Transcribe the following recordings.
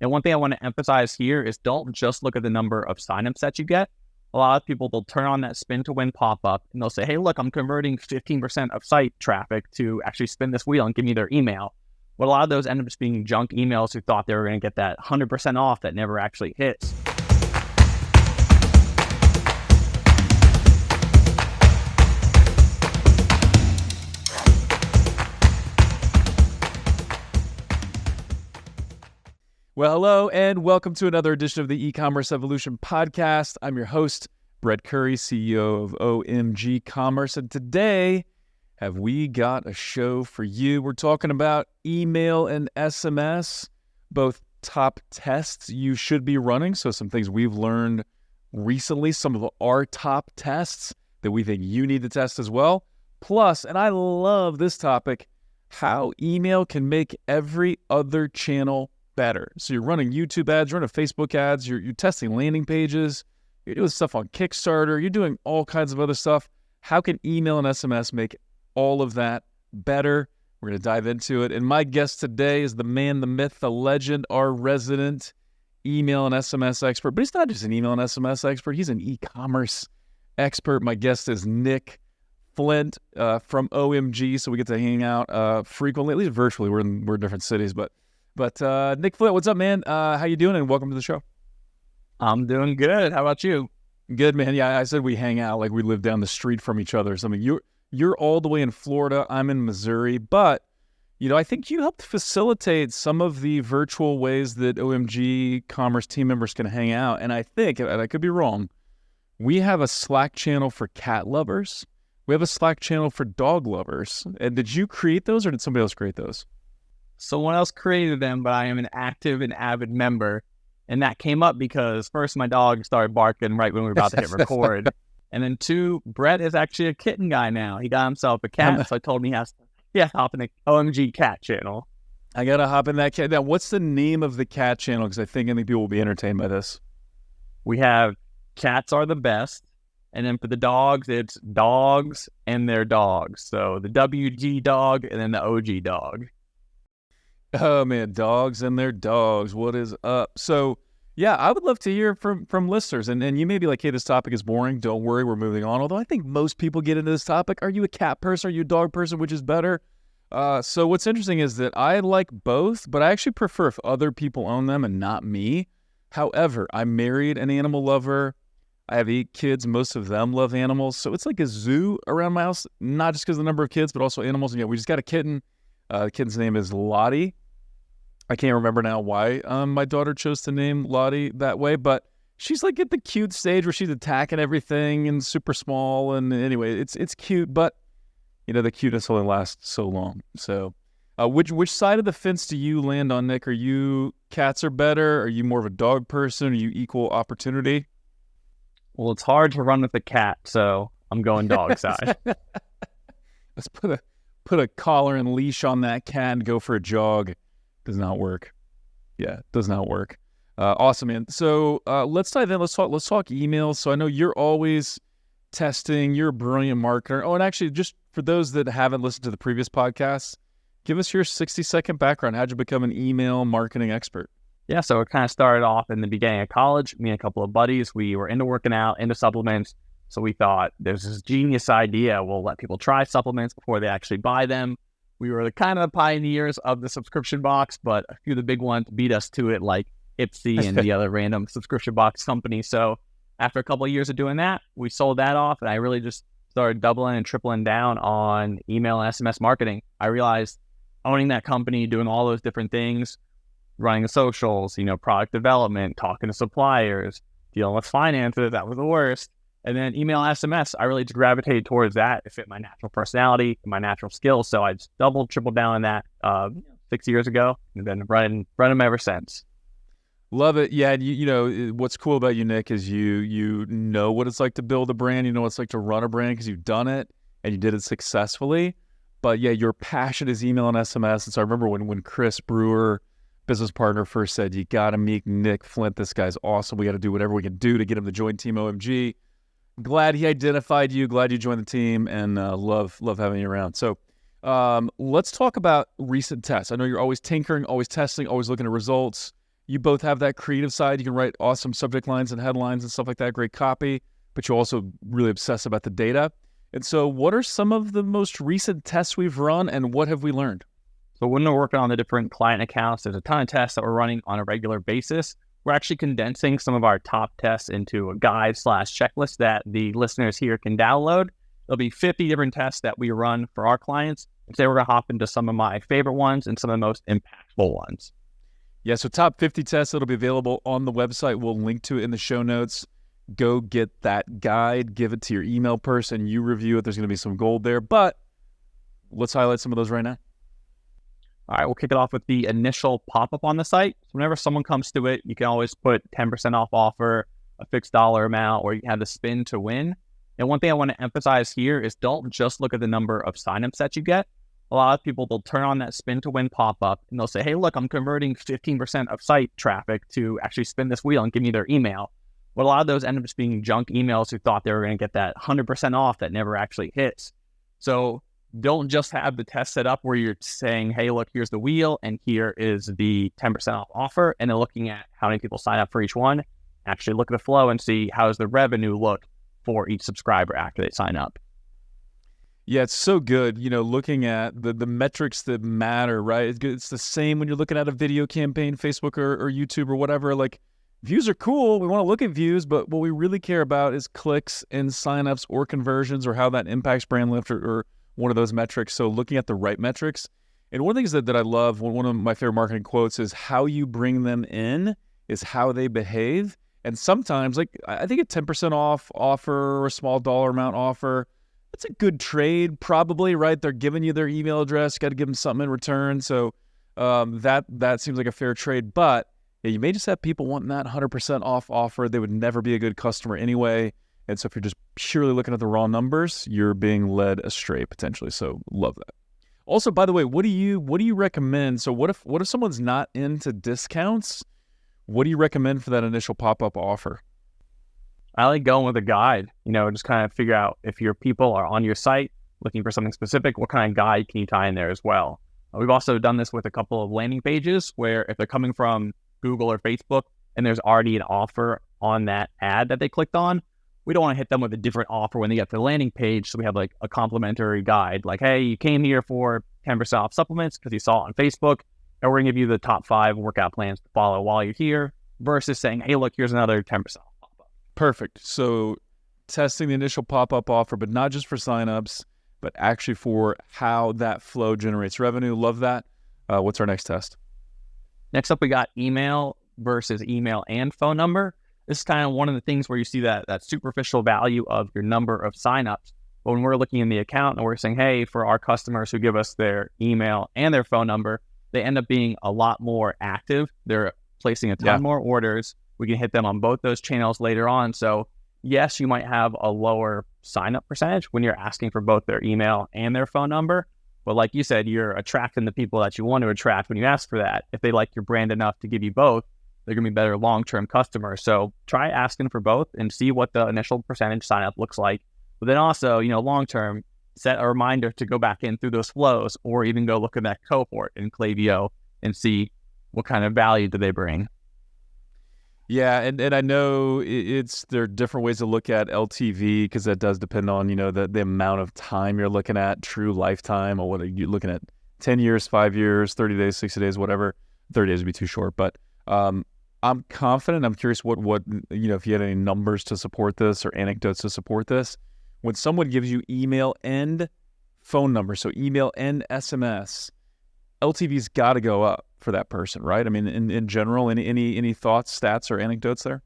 And one thing I want to emphasize here is don't just look at the number of signups that you get. A lot of people, they'll turn on that spin to win pop-up and they'll say, hey, look, I'm converting 15% of site traffic to actually spin this wheel and give me their email. But a lot of those end up just being junk emails who thought they were going to get that 100% off that never actually hits. Well, hello, and welcome to another edition of the E-Commerce Evolution Podcast. I'm your host, Brett Curry, CEO of OMG Commerce, and today have we got a show for you. We're talking about email and SMS, both top tests you should be running, so some things we've learned recently, some of our top tests that we think you need to test as well. Plus, and I love this topic, how email can make every other channel better. So you're running YouTube ads, you're running Facebook ads, you're testing landing pages, you're doing stuff on Kickstarter, you're doing all kinds of other stuff. How can email and SMS make all of that better? We're going to dive into it. And my guest today is the man, the myth, the legend, our resident email and SMS expert. But he's not just an email and SMS expert, he's an e-commerce expert. My guest is Nick Flint from OMG. So we get to hang out frequently, at least virtually. We're in different cities, But Nick Flint, what's up, man? How you doing? And welcome to the show. I'm doing good. How about you? Good, man. Yeah, I said we hang out like we live down the street from each other or something. You're all the way in Florida. I'm in Missouri. But, I think you helped facilitate some of the virtual ways that OMG Commerce team members can hang out. And I think, and I could be wrong, we have a Slack channel for cat lovers. We have a Slack channel for dog lovers. And did you create those or did somebody else create those? Someone else created them, but I am an active and avid member. And that came up because first, my dog started barking right when we were about to hit record. And then two, Brett is actually a kitten guy now. He got himself a cat. So I told him he has to hop in the OMG cat channel. I got to hop in that cat. Now, what's the name of the cat channel? Because I think people will be entertained by this. We have Cats Are the Best. And then for the dogs, it's Dogs and Their Dogs. So the WG dog and then the OG dog. Oh, man, dogs and their dogs. What is up? So, yeah, I would love to hear from listeners. And you may be like, hey, this topic is boring. Don't worry, we're moving on. Although I think most people get into this topic. Are you a cat person? Are you a dog person? Which is better? So what's interesting is that I like both, but I actually prefer if other people own them and not me. However, I'm married, an animal lover. I have 8 kids. Most of them love animals. So it's like a zoo around my house, not just because of the number of kids, but also animals. And yeah, we just got a kitten. The kitten's name is Lottie. I can't remember now why my daughter chose to name Lottie that way, but she's like at the cute stage where she's attacking everything and super small. And anyway, it's cute, but the cuteness only lasts so long. So which side of the fence do you land on, Nick? Are you cats are better? Are you more of a dog person? Are you equal opportunity? Well, it's hard to run with a cat, so I'm going dog side. Let's put a collar and leash on that cat and go for a jog. Does not work. Yeah, does not work. Awesome, man. So let's dive in. Let's talk emails. So I know you're always testing. You're a brilliant marketer. Oh, and actually, just for those that haven't listened to the previous podcasts, give us your 60-second background. How'd you become an email marketing expert? Yeah, so it kind of started off in the beginning of college. Me and a couple of buddies, we were into working out, into supplements. So we thought there's this genius idea. We'll let people try supplements before they actually buy them. We were the kind of pioneers of the subscription box, but a few of the big ones beat us to it, like Ipsy and the other random subscription box companies. So after a couple of years of doing that, we sold that off, and I really just started doubling and tripling down on email and SMS marketing. I realized owning that company, doing all those different things, running the socials, product development, talking to suppliers, dealing with finances, that was the worst. And then email SMS, I really just gravitated towards that. It fit my natural personality and my natural skills. So I just tripled down on that 6 years ago and been running them ever since. Love it. Yeah. What's cool about you, Nick, is you know what it's like to build a brand. You know what it's like to run a brand because you've done it and you did it successfully. But yeah, your passion is email and SMS. And so I remember when Chris Brewer, business partner, first said, you got to meet Nick Flint. This guy's awesome. We got to do whatever we can do to get him to join Team OMG. Glad he identified you. Glad you joined the team, and love having you around. So let's talk about recent tests. I know you're always tinkering, always testing, always looking at results. You both have that creative side. You can write awesome subject lines and headlines and stuff like that, great copy, but you also really obsess about the data. And so what are some of the most recent tests we've run, and what have we learned? So when we're working on the different client accounts, there's a ton of tests that we're running on a regular basis. We're actually condensing some of our top tests into a guide/checklist that the listeners here can download. There'll be 50 different tests that we run for our clients. And today we're going to hop into some of my favorite ones and some of the most impactful ones. Yeah, so top 50 tests that'll be available on the website. We'll link to it in the show notes. Go get that guide, give it to your email person, you review it. There's going to be some gold there, but let's highlight some of those right now. All right, we'll kick it off with the initial pop-up on the site. So whenever someone comes to it, you can always put 10% off offer, a fixed dollar amount, or you can have the spin to win. And one thing I want to emphasize here is don't just look at the number of signups that you get. A lot of people, they'll turn on that spin to win pop-up and they'll say, hey, look, I'm converting 15% of site traffic to actually spin this wheel and give me their email. But a lot of those end up just being junk emails who thought they were going to get that 100% off that never actually hits. So don't just have the test set up where you're saying, hey, look, here's the wheel and here is the 10% off offer. And then looking at how many people sign up for each one, actually look at the flow and see how does the revenue look for each subscriber after they sign up. Yeah, it's so good, looking at the metrics that matter, right? It's the same when you're looking at a video campaign, Facebook or YouTube or whatever. Like, views are cool. We want to look at views, but what we really care about is clicks and signups or conversions or how that impacts brand lift or one of those metrics. So looking at the right metrics. And one of the things that I love, one of my favorite marketing quotes is how you bring them in is how they behave. And sometimes, like, I think a 10% off offer or a small dollar amount offer, that's a good trade probably, right? They're giving you their email address, got to give them something in return. So that seems like a fair trade. But yeah, you may just have people wanting that 100% off offer. They would never be a good customer anyway. And so if you're just purely looking at the raw numbers, you're being led astray potentially. So love that. Also, by the way, what do you recommend? So what if someone's not into discounts? What do you recommend for that initial pop-up offer? I like going with a guide, just kind of figure out if your people are on your site looking for something specific, what kind of guide can you tie in there as well? We've also done this with a couple of landing pages where if they're coming from Google or Facebook and there's already an offer on that ad that they clicked on, we don't want to hit them with a different offer when they get to the landing page. So we have like a complimentary guide, like, hey, you came here for 10% off supplements because you saw it on Facebook, and we're going to give you the top 5 workout plans to follow while you're here, versus saying, hey, look, here's another 10% off pop-up. Perfect. So testing the initial pop-up offer, but not just for signups, but actually for how that flow generates revenue. Love that. What's our next test? Next up, we got email versus email and phone number. This is kind of one of the things where you see that superficial value of your number of signups. But when we're looking in the account and we're saying, hey, for our customers who give us their email and their phone number, they end up being a lot more active. They're placing a ton more orders. We can hit them on both those channels later on. So yes, you might have a lower sign-up percentage when you're asking for both their email and their phone number. But like you said, you're attracting the people that you want to attract when you ask for that. If they like your brand enough to give you both, they're going to be better long-term customers. So try asking for both and see what the initial percentage sign-up looks like. But then also, long-term, set a reminder to go back in through those flows, or even go look at that cohort in Klaviyo and see what kind of value do they bring. Yeah, and I know there are different ways to look at LTV because that does depend on, the amount of time you're looking at, true lifetime, or what are you looking at, 10 years, 5 years, 30 days, 60 days, whatever. 30 days would be too short, but I'm confident. I'm curious what if you had any numbers to support this or anecdotes to support this. When someone gives you email and phone number, so email and SMS, LTV's got to go up for that person, right? I mean, in general, any thoughts, stats, or anecdotes there?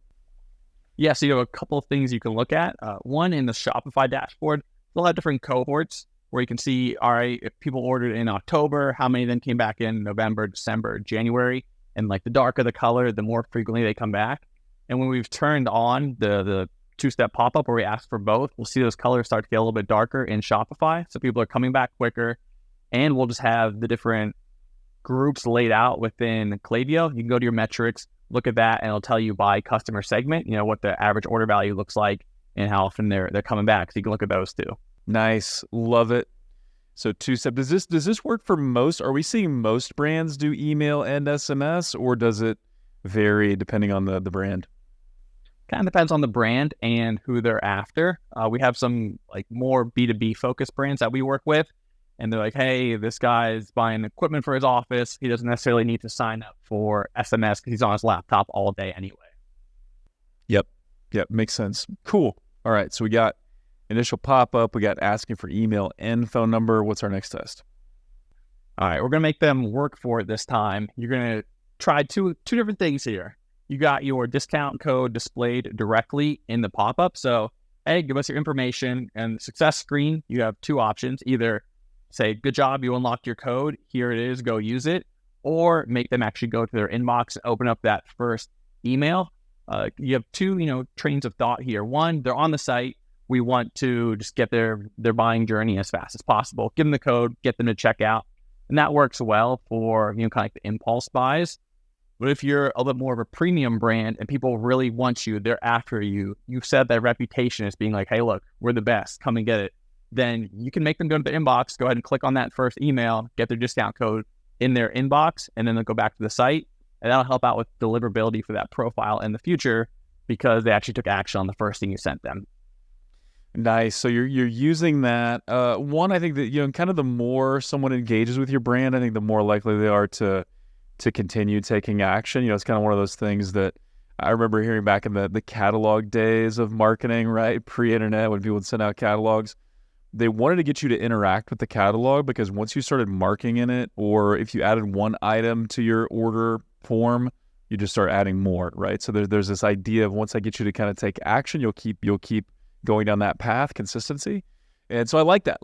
Yeah, so you have a couple of things you can look at. One, in the Shopify dashboard, they'll have different cohorts where you can see, all right, if people ordered in October, how many then came back in November, December, January, and like the darker the color, the more frequently they come back. And when we've turned on the two-step pop-up where we ask for both, we'll see those colors start to get a little bit darker in Shopify. So people are coming back quicker, and we'll just have the different groups laid out within Klaviyo. You can go to your metrics, look at that, and it'll tell you by customer segment, what the average order value looks like and how often they're coming back. So you can look at those too. Nice. Love it. So two-step. Does this work for most? Are we seeing most brands do email and SMS, or does it vary depending on the brand? Kind of depends on the brand and who they're after. We have some like more B2B focused brands that we work with, and they're like, hey, this guy's buying equipment for his office. He doesn't necessarily need to sign up for SMS because he's on his laptop all day anyway. Yep. Makes sense. Cool. All right. So we got initial pop-up. We got asking for email and phone number. What's our next test? All right. We're going to make them work for it this time. You're going to try two different things here. You got your discount code displayed directly in the pop-up. So, hey, give us your information. And the success screen, you have two options. Either say, good job, you unlocked your code. Here it is. Go use it. Or make them actually go to their inbox and open up that first email. You have two, trains of thought here. One, they're on the site. We want to just get their buying journey as fast as possible. Give them the code, get them to check out. And that works well for, kind of like the impulse buys. But if you're a little bit more of a premium brand and people really want you, they're after you, you've set that reputation as being like, hey, look, we're the best, come and get it. Then you can make them go to the inbox, go ahead and click on that first email, get their discount code in their inbox, and then they'll go back to the site. And that'll help out with deliverability for that profile in the future because they actually took action on the first thing you sent them. Nice. So you're using that. One, I think that, kind of the more someone engages with your brand, I think the more likely they are to continue taking action. It's kind of one of those things that I remember hearing back in the catalog days of marketing, right? Pre-internet, when people would send out catalogs, they wanted to get you to interact with the catalog because once you started marking in it, or if you added one item to your order form, you just start adding more, right? So there's this idea of once I get you to kind of take action, you'll keep going down that path, consistency. And so I like that,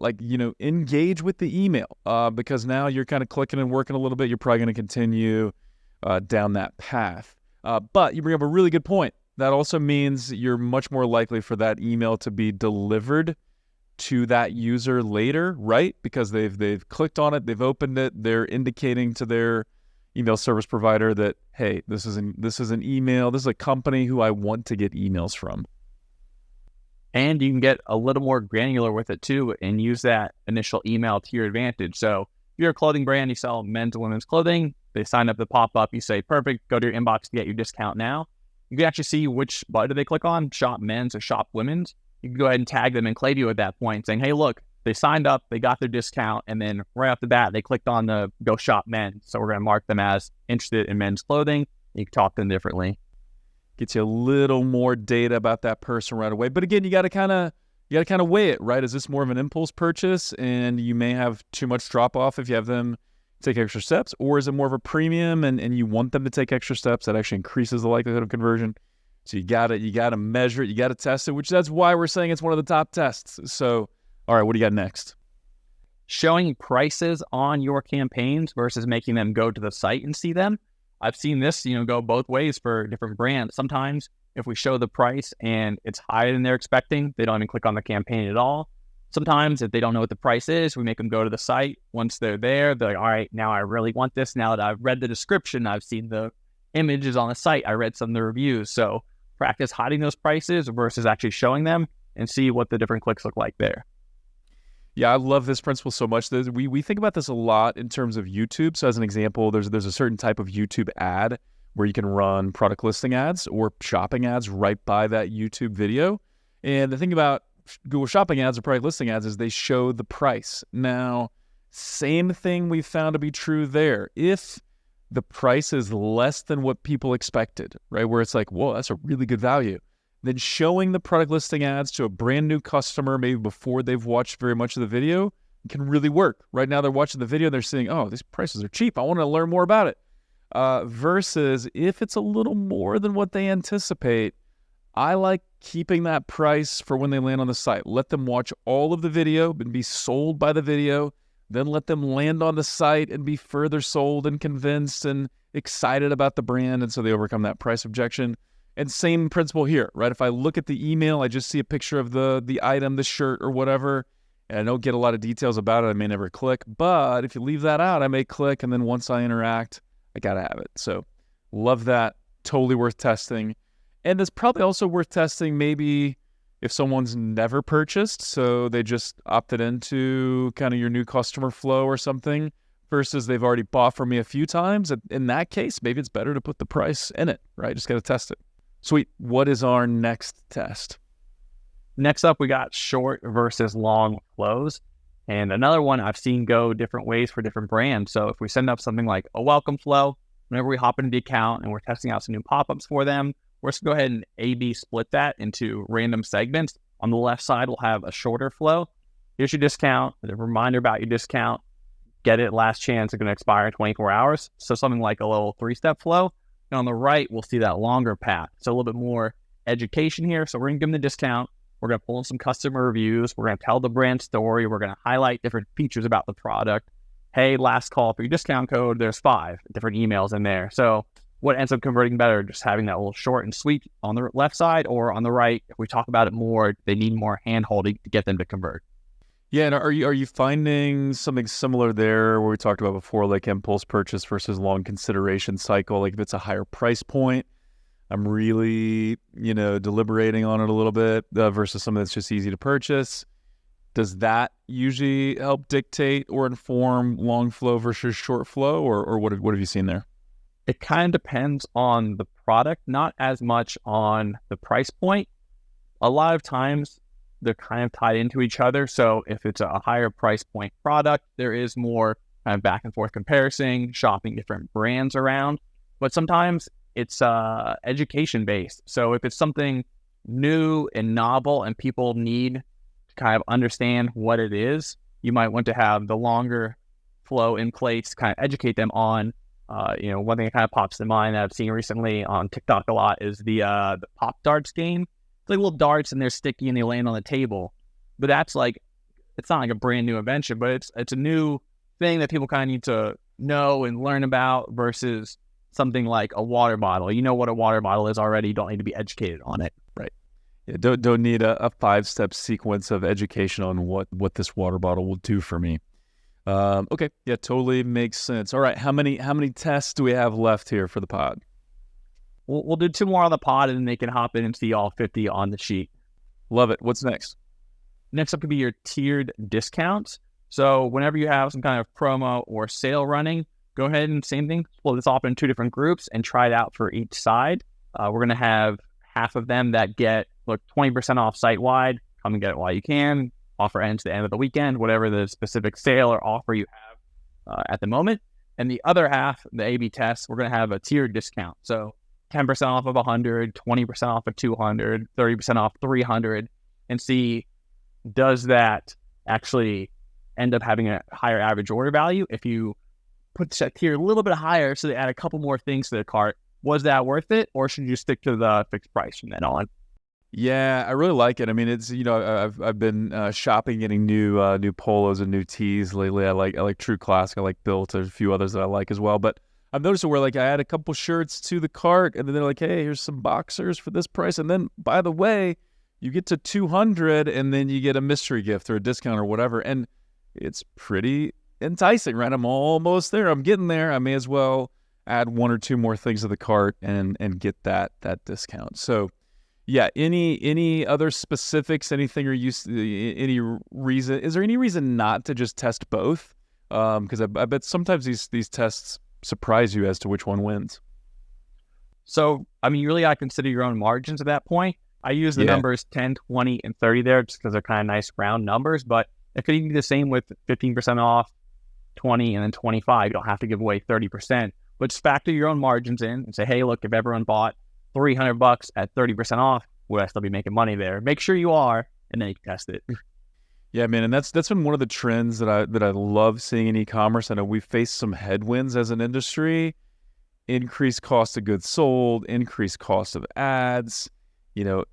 engage with the email because now you're kind of clicking and working a little bit. You're probably going to continue down that path. But you bring up a really good point. That also means you're much more likely for that email to be delivered to that user later, right? Because they've clicked on it, they've opened it, they're indicating to their email service provider that, hey, this is an email, this is a company who I want to get emails from. And you can get a little more granular with it too and use that initial email to your advantage. So if you're a clothing brand, you sell men's and women's clothing, they sign up the pop-up, you say, perfect, go to your inbox to get your discount now. You can actually see which button they click on, shop men's or shop women's. You can go ahead and tag them in Klaviyo at that point saying, hey, look, they signed up, they got their discount, and then right off the bat, they clicked on the go shop men. So we're going to mark them as interested in men's clothing. You can talk to them differently. Gets you a little more data about that person right away. But again, you got to kind of weigh it, right? Is this more of an impulse purchase and you may have too much drop off if you have them take extra steps, or is it more of a premium and you want them to take extra steps that actually increases the likelihood of conversion? So you got to measure it, you got to test it, which that's why we're saying it's one of the top tests. So, all right, what do you got next? Showing prices on your campaigns versus making them go to the site and see them. I've seen this, go both ways for different brands. Sometimes if we show the price and it's higher than they're expecting, they don't even click on the campaign at all. Sometimes if they don't know what the price is, we make them go to the site. Once they're there, they're like, all right, now I really want this. Now that I've read the description, I've seen the images on the site, I read some of the reviews. So practice hiding those prices versus actually showing them and see what the different clicks look like there. Yeah, I love this principle so much. We think about this a lot in terms of YouTube. So as an example, there's a certain type of YouTube ad where you can run product listing ads or shopping ads right by that YouTube video. And the thing about Google shopping ads or product listing ads is they show the price. Now, same thing we found to be true there. If the price is less than what people expected, right, where it's like, whoa, that's a really good value, then showing the product listing ads to a brand new customer, maybe before they've watched very much of the video, can really work. Right now they're watching the video and they're saying, oh, these prices are cheap, I want to learn more about it. Versus if it's a little more than what they anticipate, I like keeping that price for when they land on the site. Let them watch all of the video and be sold by the video, then let them land on the site and be further sold and convinced and excited about the brand, and so they overcome that price objection. And same principle here, right? If I look at the email, I just see a picture of the item, the shirt or whatever, and I don't get a lot of details about it, I may never click. But if you leave that out, I may click, and then once I interact, I got to have it. So love that. Totally worth testing. And it's probably also worth testing maybe if someone's never purchased, so they just opted into kind of your new customer flow or something. versus they've already bought from me a few times. In that case, maybe it's better to put the price in it, right? Just got to test it. Sweet. What is our next test? Next up, we got short versus long flows. And another one I've seen go different ways for different brands. So if we send up something like a welcome flow, whenever we hop into the account and we're testing out some new pop-ups for them, we're just going to go ahead and A/B split that into random segments. On the left side, we'll have a shorter flow. Here's your discount, a reminder about your discount. Get it, last chance, it's going to expire in 24 hours. So something like a little 3-step flow. And on the right, we'll see that longer path. So a little bit more education here. So we're going to give them the discount. We're going to pull in some customer reviews. We're going to tell the brand story. We're going to highlight different features about the product. Hey, last call for your discount code. There's 5 different emails in there. So what ends up converting better, just having that little short and sweet on the left side, or on the right, if we talk about it more, they need more hand-holding to get them to convert. Yeah, and are you finding something similar there where we talked about before, like impulse purchase versus long consideration cycle? Like if it's a higher price point, I'm really, deliberating on it a little bit versus something that's just easy to purchase. Does that usually help dictate or inform long flow versus short flow, or what have you seen there? It kind of depends on the product, not as much on the price point. A lot of times they're kind of tied into each other. So if it's a higher price point product, there is more kind of back and forth comparison, shopping different brands around. But sometimes it's education based. So if it's something new and novel and people need to kind of understand what it is, you might want to have the longer flow in place to kind of educate them on. One thing that kind of pops to mind that I've seen recently on TikTok a lot is the Pop Darts game. It's like little darts and they're sticky and they land on the table. But that's like, it's not like a brand new invention, but it's a new thing that people kind of need to know and learn about versus something like a water bottle. You know what a water bottle is already. You don't need to be educated on it. Right. Yeah, don't need a 5-step sequence of education on what this water bottle will do for me. Okay. Yeah, totally makes sense. All right. How many tests do we have left here for the pod? We'll do 2 more on the pod and then they can hop in and see all 50 on the sheet. Love it. What's next? Next up could be your tiered discounts. So whenever you have some kind of promo or sale running, go ahead and same thing, split this off in 2 different groups and try it out for each side. We're going to have half of them that get 20% off site-wide. Come and get it while you can. Offer ends at the end of the weekend, whatever the specific sale or offer you have at the moment. And the other half, the A/B test, we're going to have a tiered discount. So 10% off of 100, 20% off of 200, 30% off 300, and see, does that actually end up having a higher average order value? If you put that tier a little bit higher, so they add a couple more things to the cart, was that worth it? Or should you stick to the fixed price from then on? Yeah, I really like it. I mean, it's I've been shopping, getting new polos and new tees lately. I like True Classic. I like Built. There's a few others that I like as well. But I've noticed where I add a couple shirts to the cart, and then they're like, "Hey, here's some boxers for this price." And then, by the way, you get to 200, and then you get a mystery gift or a discount or whatever, and it's pretty enticing, right? I'm almost there. I'm getting there. I may as well add 1 or 2 more things to the cart and get that discount. So. Yeah. Any other specifics? Anything you're used to? Any reason? Is there any reason not to just test both? Because I bet sometimes these tests surprise you as to which one wins. So you really got to consider your own margins at that point. I use the numbers 10, 20, and 30 there just because they're kind of nice round numbers. But it could even be the same with 15% off, 20, and then 25. You don't have to give away 30%. But just factor your own margins in and say, hey, look, if everyone bought $300 at 30% off, would I still be making money there? Make sure you are, and then you can test it. Yeah, man, and that's been one of the trends that I love seeing in e-commerce. I know we've faced some headwinds as an industry, increased cost of goods sold, increased cost of ads,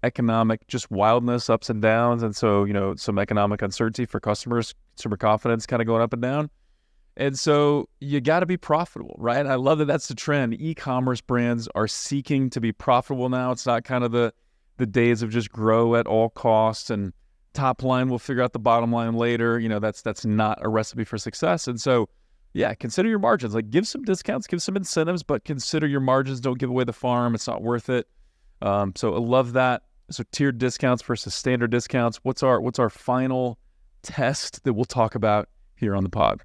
economic just wildness, ups and downs, and so some economic uncertainty for customers, consumer confidence kind of going up and down. And so you got to be profitable, right? I love that that's the trend. E-commerce brands are seeking to be profitable now. It's not kind of the days of just grow at all costs and top line, we'll figure out the bottom line later. That's not a recipe for success. And so, yeah, consider your margins. Like, give some discounts, give some incentives, but consider your margins. Don't give away the farm. It's not worth it. So I love that. So tiered discounts versus standard discounts. What's our final test that we'll talk about here on the pod?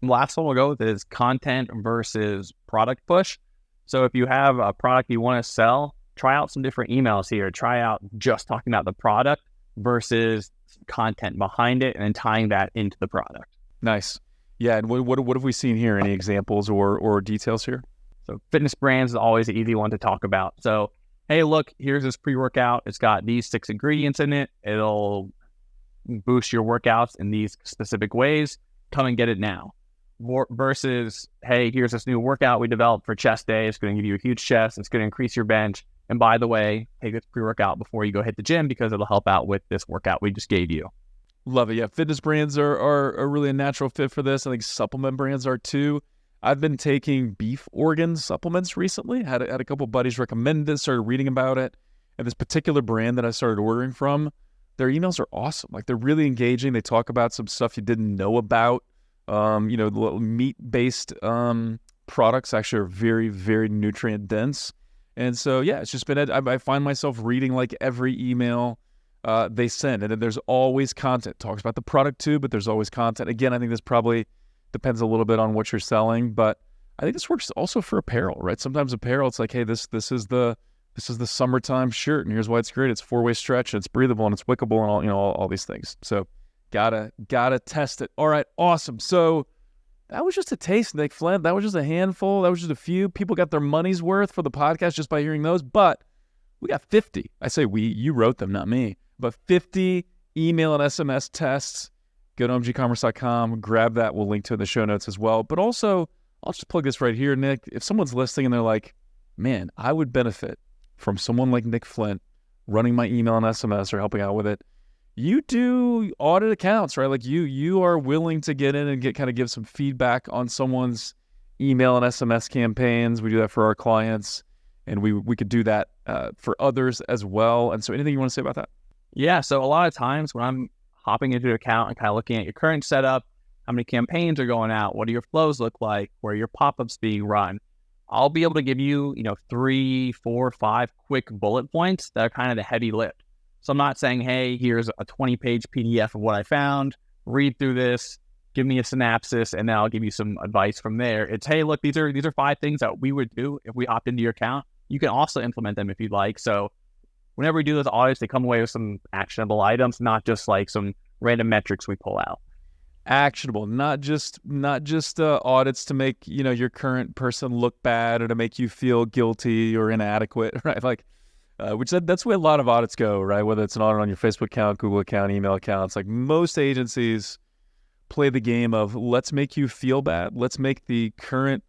The last one we'll go with is content versus product push. So if you have a product you want to sell, try out some different emails here. Try out just talking about the product versus content behind it and then tying that into the product. Nice. Yeah, and what have we seen here? Any examples or details here? So fitness brands is always an easy one to talk about. So, hey, look, here's this pre-workout. It's got these 6 ingredients in it. It'll boost your workouts in these specific ways. Come and get it now. Versus, hey, here's this new workout we developed for chest day. It's going to give you a huge chest. It's going to increase your bench. And by the way, take this pre-workout before you go hit the gym because it'll help out with this workout we just gave you. Love it. Yeah, fitness brands are really a natural fit for this. I think supplement brands are too. I've been taking beef organ supplements recently. Had a couple buddies recommend this, started reading about it. And this particular brand that I started ordering from, their emails are awesome. Like, they're really engaging. They talk about some stuff you didn't know about. The meat-based products actually are very, very nutrient dense. And so, yeah, it's just been, I find myself reading like every email they send. And then there's always content. Talks about the product too, but there's always content. Again, I think this probably depends a little bit on what you're selling, but I think this works also for apparel, right? Sometimes apparel, it's like, hey, this is the summertime shirt, and here's why it's great. It's 4-way stretch, and it's breathable, and it's wickable, and all these things. So gotta test it. All right, awesome. So that was just a taste, Nick Flint. That was just a handful. That was just a few. People got their money's worth for the podcast just by hearing those, but we got 50. I say we, you wrote them, not me, but 50 email and SMS tests. Go to omgcommerce.com, grab that. We'll link to it in the show notes as well. But also, I'll just plug this right here, Nick. If someone's listening and they're like, man, I would benefit from someone like Nick Flint running my email and SMS or helping out with it. You do audit accounts, right? Like you are willing to get in and give some feedback on someone's email and SMS campaigns. We do that for our clients, and we could do that for others as well. And so anything you want to say about that? Yeah, so a lot of times when I'm hopping into an account and kind of looking at your current setup, how many campaigns are going out, what do your flows look like, where are your pop-ups being run, I'll be able to give you, 3, 4, 5 quick bullet points that are kind of the heavy lift. So I'm not saying, hey, here's a 20-page PDF of what I found, read through this, give me a synopsis, and then I'll give you some advice from there. It's, hey, look, these are 5 things that we would do if we hopped into your account. You can also implement them if you'd like. So whenever we do those audits, they come away with some actionable items, not just like some random metrics we pull out. Actionable, not just audits to make your current person look bad or to make you feel guilty or inadequate, right? Like, that's where a lot of audits go, right? Whether it's an audit on your Facebook account, Google account, email accounts, like most agencies play the game of let's make you feel bad, let's make the current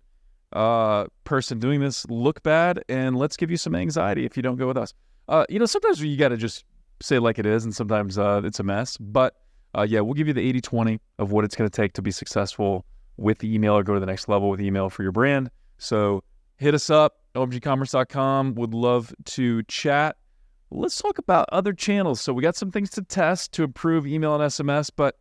person doing this look bad, and let's give you some anxiety if you don't go with us. Sometimes you got to just say like it is, and sometimes it's a mess. But we'll give you the 80-20 of what it's going to take to be successful with the email or go to the next level with email for your brand. So hit us up, omgcommerce.com. Would love to chat. Let's talk about other channels. So we got some things to test to improve email and SMS, but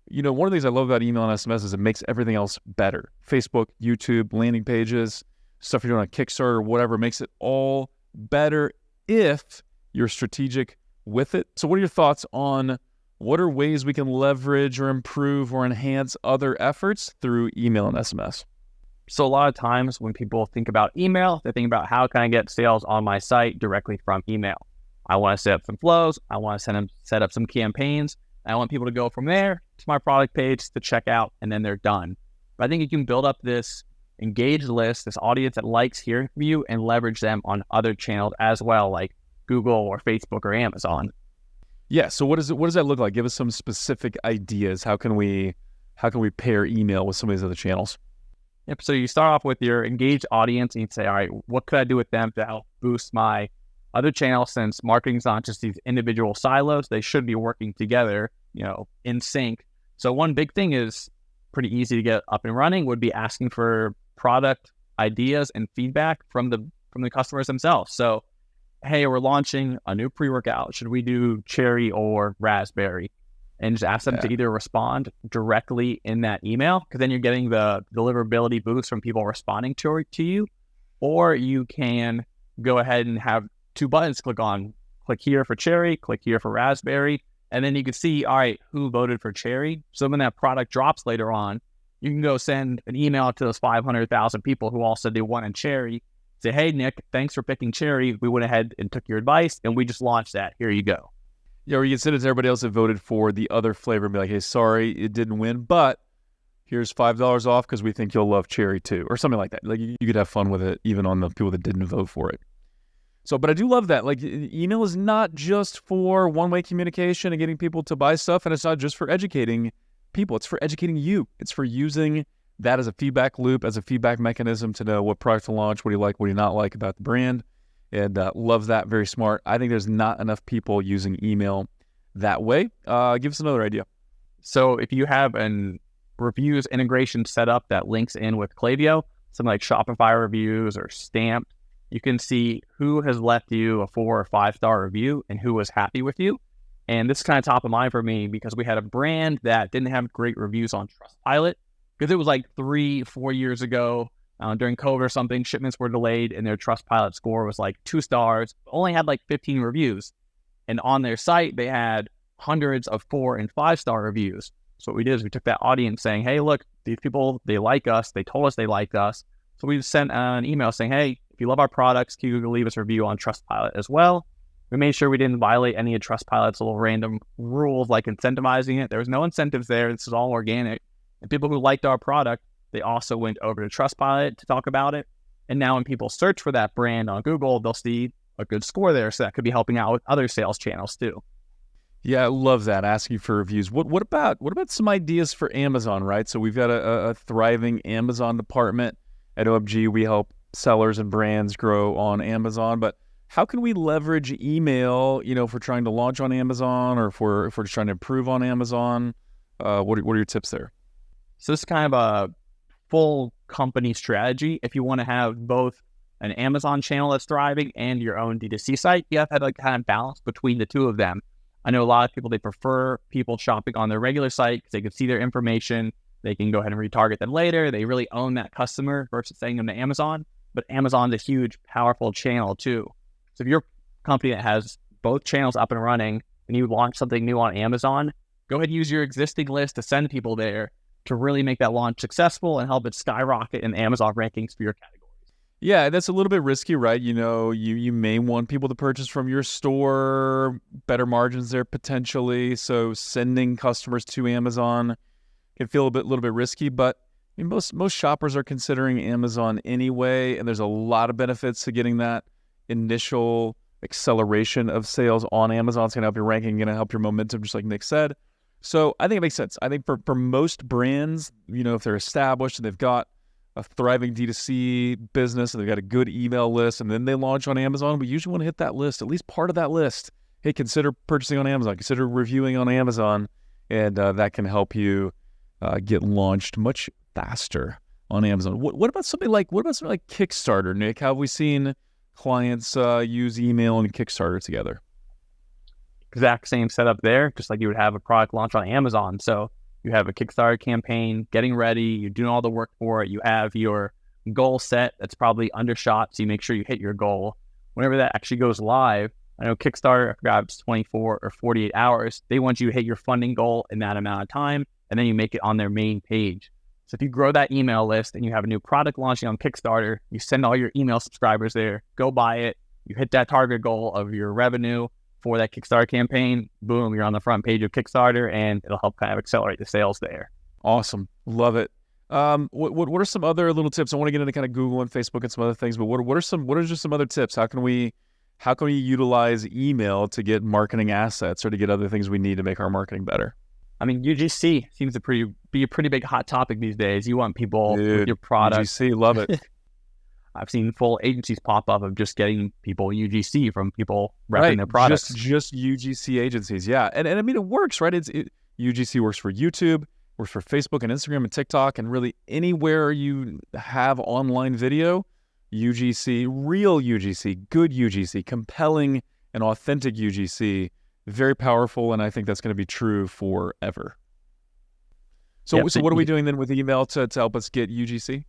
one of the things I love about email and SMS is it makes everything else better. Facebook, YouTube, landing pages, stuff you're doing on Kickstarter, whatever, makes it all better if you're strategic with it. So what are your thoughts on what are ways we can leverage or improve or enhance other efforts through email and SMS? So a lot of times when people think about email, they think about how can I get sales on my site directly from email. I want to set up some flows. I want to set up some campaigns. I want people to go from there to my product page to check out, and then they're done. But I think you can build up this engaged list, this audience that likes hearing from you, and leverage them on other channels as well, like Google or Facebook or Amazon. Yeah. So what does that look like? Give us some specific ideas. How can we pair email with some of these other channels? Yep. So you start off with your engaged audience, and you say, all right, what could I do with them to help boost my other channels? Since marketing is not just these individual silos, they should be working together, in sync. So one big thing is pretty easy to get up and running would be asking for product ideas and feedback from the customers themselves. So, hey, we're launching a new pre-workout. Should we do cherry or raspberry? And just ask them to either respond directly in that email, because then you're getting the deliverability boost from people responding to you, or you can go ahead and have 2 buttons click on. Click here for cherry, click here for raspberry, and then you can see, all right, who voted for cherry. So when that product drops later on, You can go send an email to those 500,000 people who all said they wanted cherry. Say, hey, Nick, thanks for picking cherry. We went ahead and took your advice, and we just launched that. Here you go. Yeah, or you can send it to everybody else that voted for the other flavor and be like, hey, sorry, it didn't win, but here's $5 off because we think you'll love cherry too, or something like that. Like you could have fun with it even on the people that didn't vote for it. So, but I do love that. Like email is not just for one-way communication and getting people to buy stuff, and it's not just for educating people. It's for educating you. It's for using that as a feedback loop, as a feedback mechanism to know what product to launch, what do you like, what do you not like about the brand, and love that. Very smart. I think there's not enough people using email that way. Give us another idea. So if you have an reviews integration set up that links in with Klaviyo, something like Shopify reviews or Stamped, you can see who has left you a 4 or 5-star review and who was happy with you. And this is kind of top of mind for me because we had a brand that didn't have great reviews on Trustpilot because it was like 3-4 years ago during COVID or something. Shipments were delayed and their Trustpilot score was like 2 stars, only had like 15 reviews. And on their site, they had hundreds of 4 and 5-star reviews. So what we did is we took that audience saying, hey, look, these people, they like us. They told us they liked us. So we sent an email saying, hey, if you love our products, can you leave us a review on Trustpilot as well? We made sure we didn't violate any of Trustpilot's little random rules like incentivizing it. There was no incentives there. This is all organic. And people who liked our product, they also went over to Trustpilot to talk about it. And now when people search for that brand on Google, they'll see a good score there. So that could be helping out with other sales channels too. Yeah, I love that, asking for reviews. What about some ideas for Amazon, right? So we've got a thriving Amazon department at OMG. We help sellers and brands grow on Amazon, but how can we leverage email, if we're trying to launch on Amazon or if we're just trying to improve on Amazon? What are your tips there? So this is kind of a full company strategy. If you want to have both an Amazon channel that's thriving and your own D2C site, you have to have kind of balance between the two of them. I know a lot of people, they prefer people shopping on their regular site because they can see their information. They can go ahead and retarget them later. They really own that customer versus sending them to Amazon. But Amazon's a huge, powerful channel too. So if you're a company that has both channels up and running and you launch something new on Amazon, go ahead and use your existing list to send people there to really make that launch successful and help it skyrocket in Amazon rankings for your categories. Yeah, that's a little bit risky, right? You may want people to purchase from your store, better margins there potentially. So sending customers to Amazon can feel a little bit risky, but most shoppers are considering Amazon anyway, and there's a lot of benefits to getting that initial acceleration of sales on Amazon. It's going to help your ranking, going to help your momentum, just like Nick said. So I think it makes sense. I think for most brands, if they're established and they've got a thriving D2C business and they've got a good email list and then they launch on Amazon, we usually want to hit that list, at least part of that list. Hey, consider purchasing on Amazon, consider reviewing on Amazon, and that can help you get launched much faster on Amazon. What about something like Kickstarter, Nick? How have we seen clients use email and Kickstarter together? Exact same setup there, just like you would have a product launch on Amazon. So you have a Kickstarter campaign getting ready, you're doing all the work for it, you have your goal set that's probably undershot, so you make sure you hit your goal. Whenever that actually goes live, I know Kickstarter, I forgot it's 24 or 48 hours, they want you to hit your funding goal in that amount of time, and then you make it on their main page. So if you grow that email list and you have a new product launching on Kickstarter, you send all your email subscribers there, go buy it, you hit that target goal of your revenue for that Kickstarter campaign, boom, you're on the front page of Kickstarter, and it'll help kind of accelerate the sales there. Awesome. Love it. What are some other little tips? I want to get into kind of Google and Facebook and some other things, but what are just some other tips? How can we utilize email to get marketing assets or to get other things we need to make our marketing better? I mean, UGC seems to be a pretty big hot topic these days. You want people with your product. UGC, love it. I've seen full agencies pop up of just getting people UGC from people repping their products. Just UGC agencies, yeah. And I mean, it works, right? UGC works for YouTube, works for Facebook and Instagram and TikTok, and really anywhere you have online video, UGC, real UGC, good UGC, compelling and authentic UGC, very powerful, and I think that's going to be true forever. So what are we doing then with email to help us get UGC?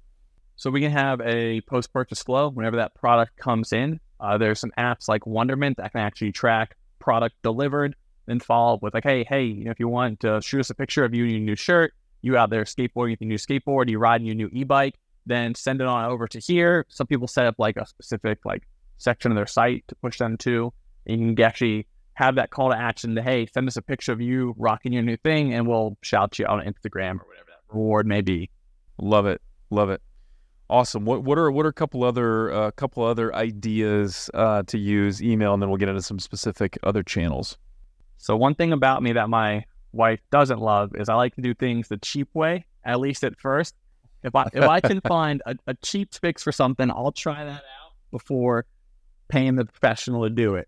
So we can have a post-purchase flow whenever that product comes in. There's some apps like Wonderment that can actually track product delivered, then follow up with like, hey, if you want to shoot us a picture of you in your new shirt, you out there skateboarding with your new skateboard, you riding your new e-bike, then send it on over to here. Some people set up like a specific like section of their site to push them to, and you can actually have that call to action to, hey, send us a picture of you rocking your new thing, and we'll shout you out on Instagram or whatever that reward may be. Love it. Awesome. What are a couple other ideas to use email, and then we'll get into some specific other channels. So one thing about me that my wife doesn't love is I like to do things the cheap way, at least at first. If I can find a cheap fix for something, I'll try that out before paying the professional to do it.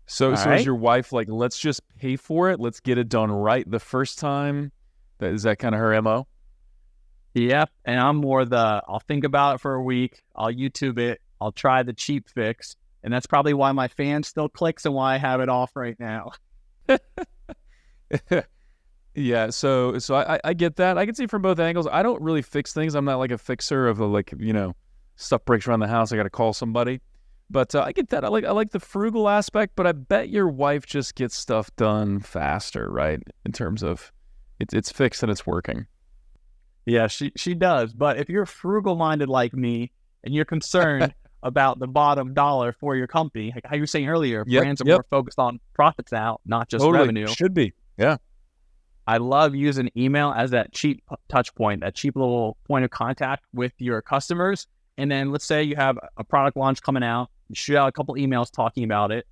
So is your wife like, let's just pay for it, let's get it done right the first time? Is that kind of her MO? Yep, and I'm more I'll think about it for a week, I'll YouTube it, I'll try the cheap fix, and that's probably why my fan still clicks and why I have it off right now. Yeah, so I get that. I can see from both angles. I don't really fix things. I'm not like a fixer of stuff breaks around the house, I got to call somebody. But I get that. I like the frugal aspect, but I bet your wife just gets stuff done faster, right? In terms of it's fixed and it's working. Yeah, she does. But if you're frugal-minded like me and you're concerned about the bottom dollar for your company, like how you were saying earlier, brands are more focused on profits now, not just revenue. Should be. Yeah. I love using email as that cheap touch point, that cheap little point of contact with your customers. And then let's say you have a product launch coming out, you shoot out a couple emails talking about it.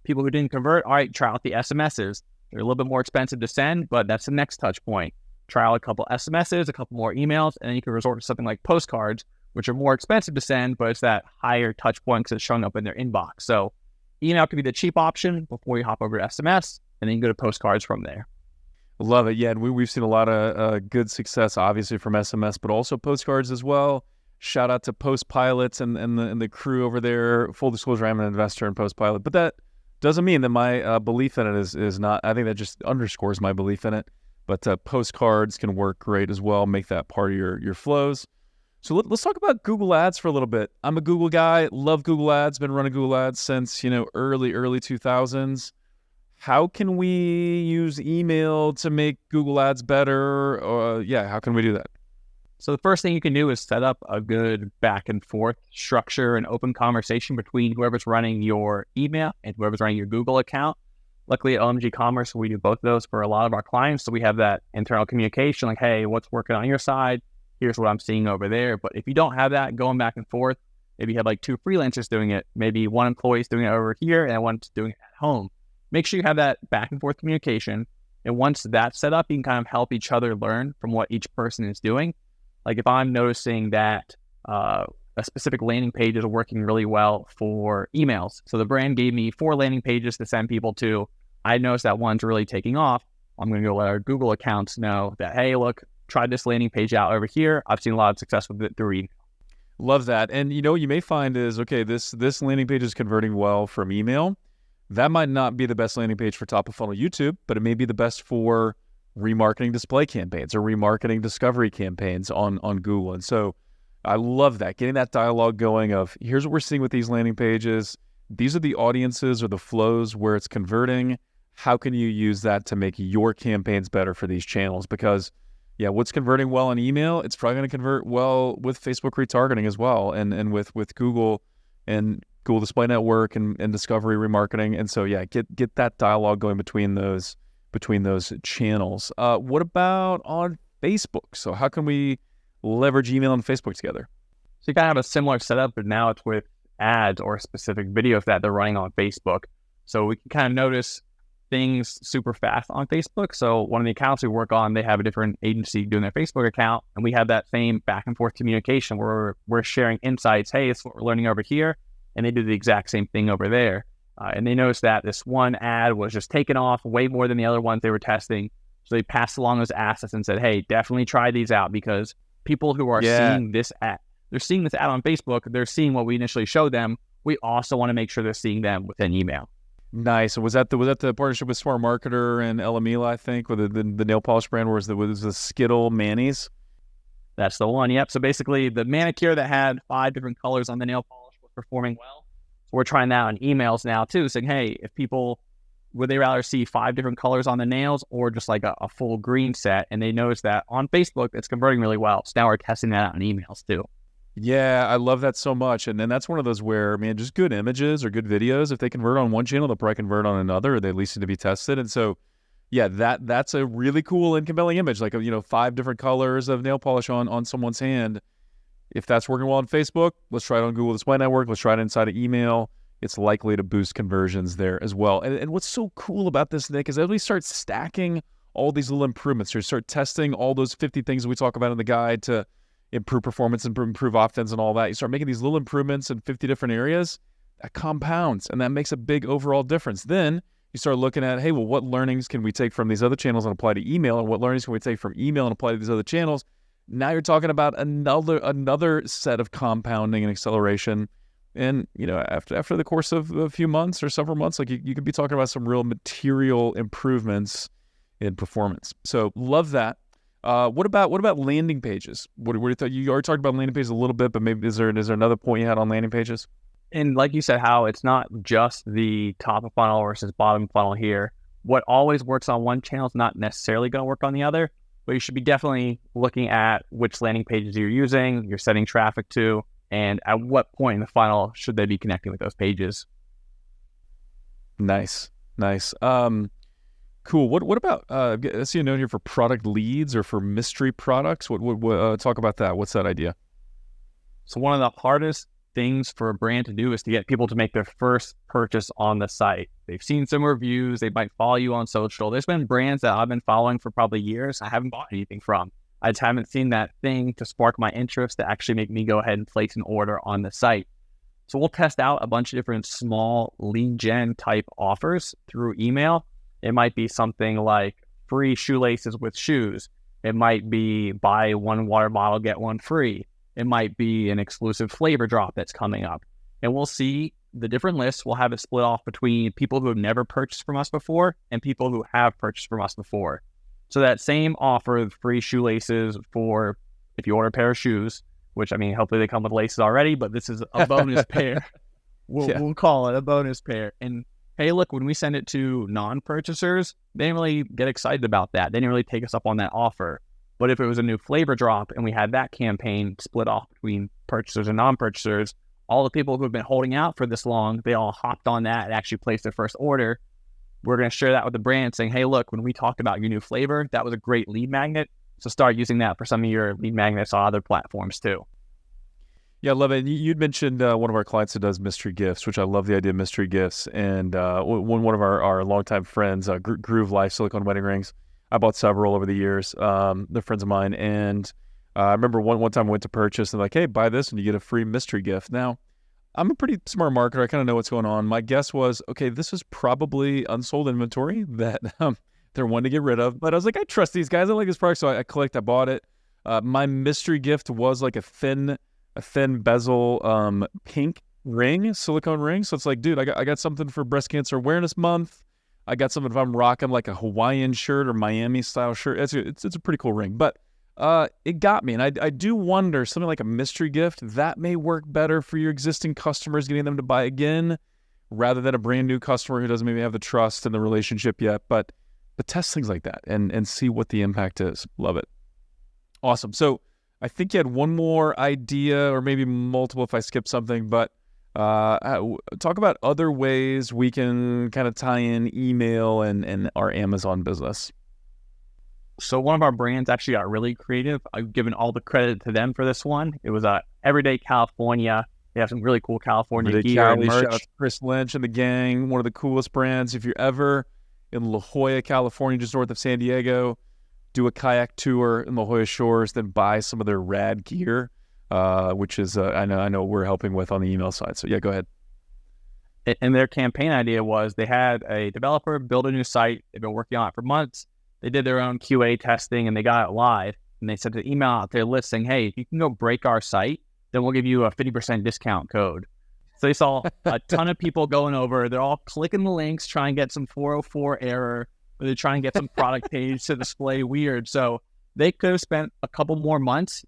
People who didn't convert, all right, try out the SMSs. They're a little bit more expensive to send, but that's the next touch point. Try out a couple SMSs, a couple more emails, and then you can resort to something like postcards, which are more expensive to send, but it's that higher touch point because it's showing up in their inbox. So email could be the cheap option before you hop over to SMS, and then you can go to postcards from there. Love it. Yeah, and we've seen a lot of good success, obviously, from SMS, but also postcards as well. Shout out to Postpilots and the crew over there. Full disclosure, I'm an investor in Postpilot, but that doesn't mean that my belief in it is not. I think that just underscores my belief in it. But postcards can work great as well. Make that part of your flows. So let's talk about Google Ads for a little bit. I'm a Google guy. Love Google Ads. Been running Google Ads since early 2000s. How can we use email to make Google Ads better? How can we do that? So the first thing you can do is set up a good back and forth structure and open conversation between whoever's running your email and whoever's running your Google account. Luckily at OMG Commerce, we do both of those for a lot of our clients. So we have that internal communication like, hey, what's working on your side? Here's what I'm seeing over there. But if you don't have that going back and forth, maybe you have like two freelancers doing it. Maybe one employee's doing it over here and one's doing it at home. Make sure you have that back and forth communication. And once that's set up, you can kind of help each other learn from what each person is doing. Like if I'm noticing that a specific landing page is working really well for emails. So the brand gave me 4 landing pages to send people to. I noticed that one's really taking off. I'm going to go let our Google accounts know that, hey, look, try this landing page out over here. I've seen a lot of success with it through email. Love that. And what you may find is, okay, this landing page is converting well from email. That might not be the best landing page for top of funnel YouTube, but it may be the best for remarketing display campaigns or remarketing discovery campaigns on Google. And so I love that, getting that dialogue going of here's what we're seeing with these landing pages. These are the audiences or the flows where it's converting. How can you use that to make your campaigns better for these channels? Because what's converting well in email, it's probably going to convert well with Facebook retargeting as well, and with Google and Google Display Network and discovery remarketing. And so get that dialogue going between those channels. What about on Facebook? So how can we leverage email and Facebook together? So you kind of have a similar setup, but now it's with ads or specific videos that they're running on Facebook. So we can kind of notice things super fast on Facebook. So one of the accounts we work on, they have a different agency doing their Facebook account, and we have that same back and forth communication where we're sharing insights. Hey, it's what we're learning over here. And they do the exact same thing over there. And they noticed that this one ad was just taken off way more than the other ones they were testing. So they passed along those assets and said, hey, definitely try these out, because people who are seeing this ad, they're seeing this ad on Facebook, they're seeing what we initially showed them. We also want to make sure they're seeing them within email. Nice. Was that the partnership with Smart Marketer and Elamila, I think, with the nail polish brand, where it was the Skittle Manis? That's the one. Yep. So basically the manicure that had 5 different colors on the nail polish was performing well. So we're trying that on emails now too, saying, hey, if people would they rather see 5 different colors on the nails or just like a full green set? And they noticed that on Facebook, it's converting really well. So now we're testing that out in emails too. Yeah, I love that so much. And then that's one of those where, man, just good images or good videos, if they convert on one channel, they'll probably convert on another, or they at least need to be tested. And so, yeah, that's a really cool and compelling image, like, 5 different colors of nail polish on someone's hand. If that's working well on Facebook, let's try it on Google Display Network. Let's try it inside of email. It's likely to boost conversions there as well. And what's so cool about this, Nick, is as we start stacking all these little improvements, or start testing all those 50 things we talk about in the guide to improve performance and improve opt-ins and all that. You start making these little improvements in 50 different areas, that compounds, and that makes a big overall difference. Then you start looking at, hey, well, what learnings can we take from these other channels and apply to email, and what learnings can we take from email and apply to these other channels? Now you're talking about another set of compounding and acceleration. And, after the course of a few months or several months, like you could be talking about some real material improvements in performance. So love that. What about landing pages? You already talked about landing pages a little bit, but maybe is there another point you had on landing pages? And like you said, how it's not just the top of funnel versus bottom funnel here. What always works on one channel is not necessarily going to work on the other, but you should be definitely looking at which landing pages you're using, you're sending traffic to, and at what point in the funnel should they be connecting with those pages. Nice. Cool. What about, I see a note here for product leads or for mystery products. What talk about that. What's that idea? So one of the hardest things for a brand to do is to get people to make their first purchase on the site. They've seen some reviews, they might follow you on social. There's been brands that I've been following for probably years I haven't bought anything from. I just haven't seen that thing to spark my interest to actually make me go ahead and place an order on the site. So we'll test out a bunch of different small lead gen type offers through email. It might be something like free shoelaces with shoes. It might be buy one water bottle, get one free. It might be an exclusive flavor drop that's coming up. And we'll see the different lists. We'll have it split off between people who have never purchased from us before and people who have purchased from us before. So that same offer of free shoelaces for if you order a pair of shoes, which, hopefully they come with laces already, but this is a bonus pair. We'll call it a bonus pair. And hey, look, when we send it to non-purchasers, they didn't really get excited about that. They didn't really take us up on that offer. But if it was a new flavor drop and we had that campaign split off between purchasers and non-purchasers, all the people who have been holding out for this long, they all hopped on that and actually placed their first order. We're going to share that with the brand saying, hey, look, when we talked about your new flavor, that was a great lead magnet. So start using that for some of your lead magnets on other platforms too. Yeah, I love it. You'd mentioned one of our clients that does mystery gifts, which I love the idea of mystery gifts. And one of our longtime friends, Groove Life Silicone Wedding Rings, I bought several over the years. They're friends of mine. And I remember one time I went to purchase and like, hey, buy this and you get a free mystery gift. Now, I'm a pretty smart marketer. I kind of know what's going on. My guess was, okay, this is probably unsold inventory that they're wanting to get rid of. But I was like, I trust these guys. I like this product. So I clicked, I bought it. My mystery gift was like a thin bezel pink ring, silicone ring. So it's like, dude, I got something for Breast Cancer Awareness Month. I got something if I'm rocking like a Hawaiian shirt or Miami style shirt. It's a pretty cool ring. But it got me. And I do wonder, something like a mystery gift, that may work better for your existing customers, getting them to buy again, rather than a brand new customer who doesn't maybe have the trust and the relationship yet. But test things like that and see what the impact is. Love it. Awesome. So I think you had one more idea, or maybe multiple if I skipped something, but talk about other ways we can kind of tie in email and our Amazon business. So one of our brands actually got really creative. I've given all the credit to them for this one. It was Everyday California. They have some really cool California gear and merch. Shout out to Chris Lynch and the gang, one of the coolest brands. If you're ever in La Jolla, California, just north of San Diego, do a kayak tour in La Jolla Shores, then buy some of their rad gear, which is I know we're helping with on the email side. So yeah, go ahead. And their campaign idea was they had a developer build a new site. They've been working on it for months. They did their own QA testing and they got it live. And they sent an email out there list saying, hey, if you can go break our site, then we'll give you a 50% discount code. So they saw a ton of people going over. They're all clicking the links, trying to get some 404 error, or they're trying to get some product page to display weird. So they could have spent a couple more months,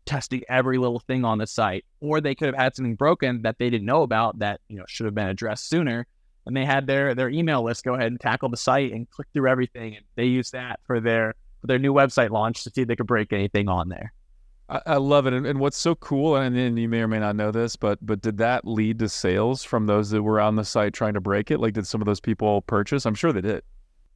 testing every little thing on the site, or they could have had something broken that they didn't know about that, should have been addressed sooner. and they had their email list go ahead and tackle the site and click through everything. And they used that for their new website launch to see if they could break anything on there. I love it. And what's so cool, and you may or may not know this, but did that lead to sales from those that were on the site trying to break it? Like, did some of those people purchase? I'm sure they did.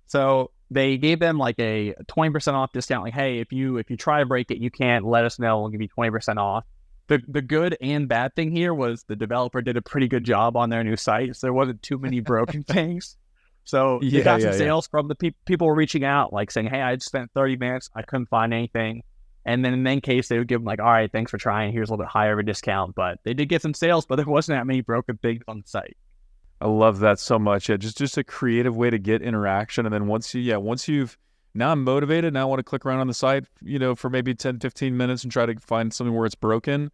So they gave them like a 20% off discount. Like, hey, if you try to break it, you can't, let us know. We'll give you 20% off. The good and bad thing here was the developer did a pretty good job on their new site. So there wasn't too many broken things. So they got some sales from the people were reaching out, like saying, hey, I just spent 30 minutes. I couldn't find anything. And then in that case, they would give them like, all right, thanks for trying. Here's a little bit higher of a discount. But they did get some sales, but there wasn't that many broken things on the site. I love that so much. Yeah, just a creative way to get interaction. And then once you've, now I'm motivated, now I want to click around on the site, for maybe 10, 15 minutes and try to find something where it's broken.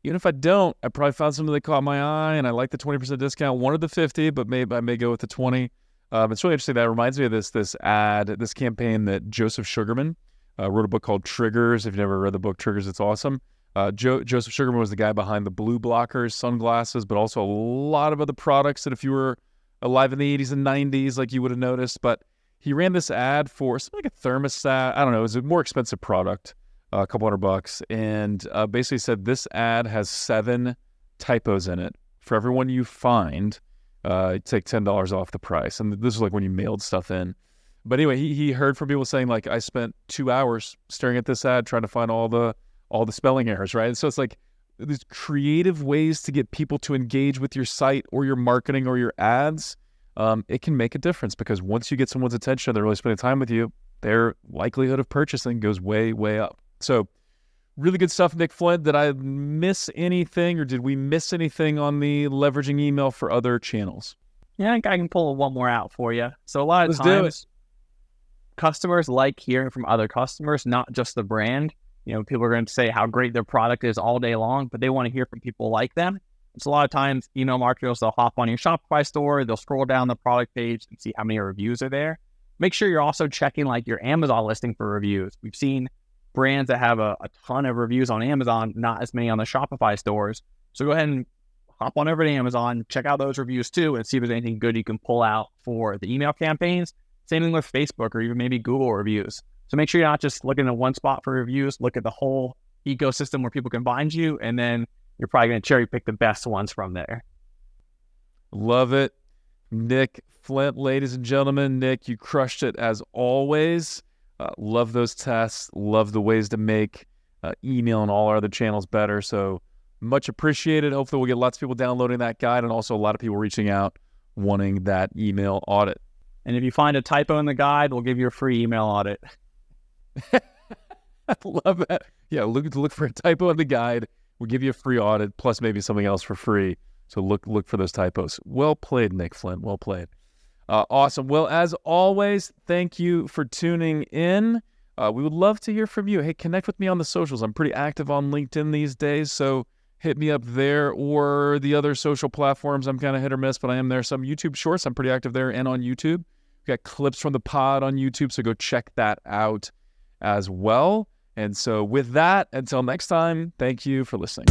Even if I don't, I probably found something that caught my eye and I like the 20% discount, wanted the 50, but maybe I may go with the 20. It's really interesting. That reminds me of this campaign that Joseph Sugarman wrote a book called Triggers. If you've never read the book Triggers, it's awesome. Joseph Sugarman was the guy behind the blue blockers, sunglasses, but also a lot of other products that if you were alive in the 80s and 90s, like you would have noticed. But he ran this ad for something like a thermostat. I don't know. It was a more expensive product, a couple $100, and basically said this ad has 7 typos in it. For everyone you find, take $10 off the price. And this was like when you mailed stuff in. But anyway, he heard from people saying like, I spent 2 hours staring at this ad trying to find all the spelling errors, right? And so it's like these creative ways to get people to engage with your site or your marketing or your ads. It can make a difference because once you get someone's attention, they're really spending time with you, their likelihood of purchasing goes way, way up. So really good stuff, Nick Flint. Did I miss anything or did we miss anything on the leveraging email for other channels? Yeah, I think I can pull one more out for you. So a lot of times, customers like hearing from other customers, not just the brand. People are going to say how great their product is all day long, but they want to hear from people like them. So a lot of times, email marketers, they'll hop on your Shopify store, they'll scroll down the product page and see how many reviews are there. Make sure you're also checking like your Amazon listing for reviews. We've seen brands that have a ton of reviews on Amazon, not as many on the Shopify stores. So go ahead and hop on over to Amazon, check out those reviews too, and see if there's anything good you can pull out for the email campaigns. Same thing with Facebook or even maybe Google reviews. So make sure you're not just looking at one spot for reviews. Look at the whole ecosystem where people can find you, and then you're probably going to cherry pick the best ones from there. Love it. Nick Flint, ladies and gentlemen. Nick, you crushed it as always. Love those tests. Love the ways to make email and all our other channels better. So much appreciated. Hopefully we'll get lots of people downloading that guide and also a lot of people reaching out wanting that email audit. And if you find a typo in the guide, we'll give you a free email audit. I love that. Yeah, look for a typo in the guide. We'll give you a free audit, plus maybe something else for free. So look for those typos. Well played, Nick Flint. Well played. Awesome. Well, as always, thank you for tuning in. We would love to hear from you. Hey, connect with me on the socials. I'm pretty active on LinkedIn these days, so hit me up there or the other social platforms. I'm kind of hit or miss, but I am there. Some YouTube Shorts, I'm pretty active there and on YouTube. We got clips from the pod on YouTube, so go check that out as well. And so with that, until next time, thank you for listening.